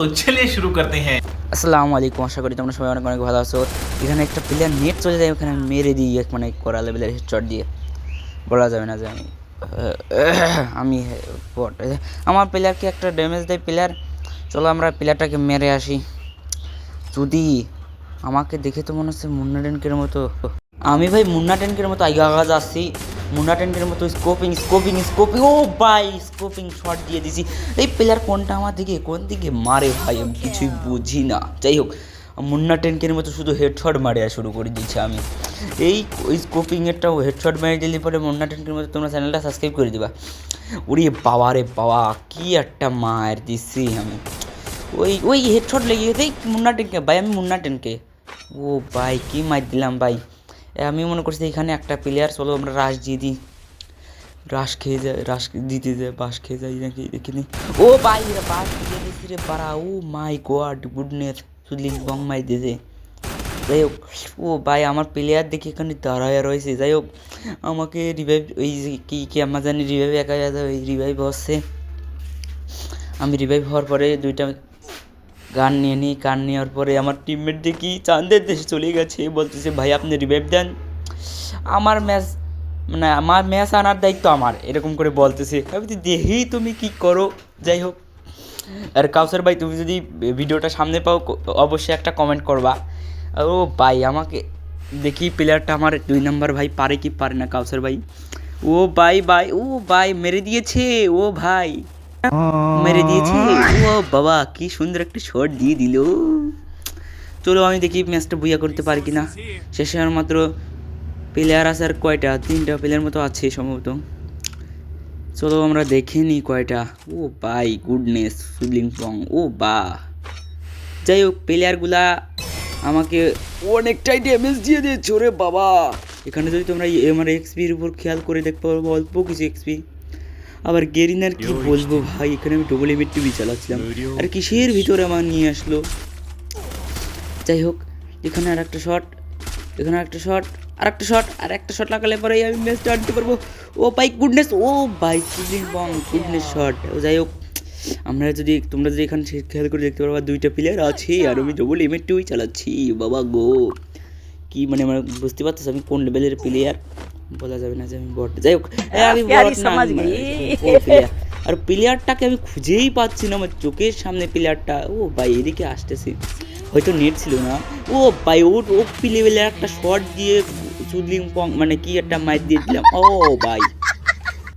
তো চলিए শুরু করতে हैं। আসসালামু আলাইকুম, আশা করি তোমরা সবাই অনেক অনেক ভালো আছো। এখানে একটা প্লেয়ার নেট চলে যায়, ওখানে মেরে দিই মানে করা লেভেলের হেডশট দিয়ে। বলা যাবে না যে আমি বট। আমার প্লেয়ারকে একটা ড্যামেজ দেয় প্লেয়ার। চলো আমরা প্লেয়ারটাকে মেরে আসি। যদি আমাকে দেখে তো মনে হচ্ছে মুন্না টেনকের মতো। আমি ভাই মুন্না টেনকের মতো আগা যাচ্ছি, মুন্না টেনকের মতো স্কোপিং স্কোপিং স্কোপিং। ও ভাই স্কোপিং শট দিয়ে দিছি। এই প্লেয়ার কোনটা আমার দিকে কোন দিকে মারে ভাই আমি কিছুই বুঝি না। যাই হোক, মুন্না টেনকের মতো শুধু হেডশট মারে শুরু করে দিচ্ছি আমি। এই স্কোপিংয়েরটাও হেডশট মেরে দিলে পরে মুন্না টেনকের মতো তোমরা চ্যানেলটা সাবস্ক্রাইব করে দিবা। ওরে বাবা রে বাবা, কি একটা মার দিচ্ছি আমি। ওই হেডশট লেগে গেছে মুন্না টেনকে ভাই। আমি মুন্না টেনকে ও ভাই কি মার দিলাম ভাই। আমি মনে করছি এখানে একটা প্লেয়ার, চলো আমরা রাশ দিয়ে দিই। রাশ খেয়ে যায়, রাশ দিতে যায়, বাস খেয়ে যাই নাকি এখানে। ও ভাই বাস দিয়ে দিয়েছি রে পাড়া। ও মাই গড গুডনেস, সুদলিং বং মাই দিয়েছে। যাই হোক, ও ভাই আমার প্লেয়ার দেখি এখানে দাঁড়ায় রয়েছে। যাই হোক, আমাকে রিভাইভ ওই কি আমার জানি রিভাইভ একা ওই রিভাইভ হচ্ছে। আমি রিভাইভ হওয়ার পরে দুইটা গান নিয়ে নিই। গান নেওয়ার পরে আমার টিমমেট দেখি চাঁদের দেশে চলে গেছে, বলতেছে ভাই আপনি রিভাইভ দেন, আমার ম্যাচ মানে আমার ম্যাচ আনার দায়িত্ব আমার, এরকম করে বলতেছে। আমি তো দেখি তুমি কি করো। যাই হোক, আর কাউসার ভাই তুমি যদি ভিডিওটা সামনে পাও অবশ্যই একটা কমেন্ট করবা। ও ভাই আমাকে দেখি প্লেয়ারটা আমার 2 নম্বর ভাই পারে কি পারে না কাউসার ভাই। ও ভাই ভাই ও ভাই মেরে দিয়েছে। ও ভাই মেরে দিয়েছে। ও বাবা কি সুন্দর একটা শট দিয়ে দিল। চলো আমি দেখি ম্যাচটা বুইয়া করতে পারি কিনা। শেষে আর মাত্র প্লেয়ার আছে আর কয়টা, 3টা প্লেয়ার মতো আছে সম্ভবত। চলো আমরা দেখে নিই কয়টা। ও ভাই গুডনেস সুদলিং পং। ও বা যাই হোক, প্লেয়ারগুলা আমাকে অনেকটাই ড্যামেজ দিয়ে দিয়েছে রে বাবা। এখানে যদি তোমরা আমার এক্সপির উপর খেয়াল করে দেখতে পারবো অল্প কিছু এক্সপি। আবার গেরিনার কি বলবো ভাই, এখানে আমি ডবল এম টিভি চালাচ্ছিলাম আর কিসের ভিতরে আমার নিয়ে আসলো। যাই হোক, এখানে আর একটা শট, এখানে একটা শট, আর একটা শট, আর একটা শট লাগালে পরেই আমি ম্যাচটা আনতে পারবো। ও ভাই গুডনেস, ও ভাই সুদলিং বং গুডনেস শট। যাই হোক, তোমরা যদি এখানে খেয়াল করে দেখতে পারবা 2টা প্লেয়ার আছে আর আমি ডবল এম টিভি চালাচ্ছি। বাবা গো, কি মানে আমার বুঝতে পারতেছ আমি কোন লেভেলের প্লেয়ার। বলা যাবে না যে আমি বট। যাই হোক, আমি বট না, আর প্লেয়ারটাকে আমি খুঁজেই পাচ্ছি না আমার চোখের সামনে প্লেয়ারটা। ও ভাই এদিকে আসতেছি, হয়তো নেট ছিল না। ও ভাই ও প্লেয়ার একটা শট দিয়ে সুদলিং পং মানে কি একটা মাইর দিয়ে দিলাম। ও ভাই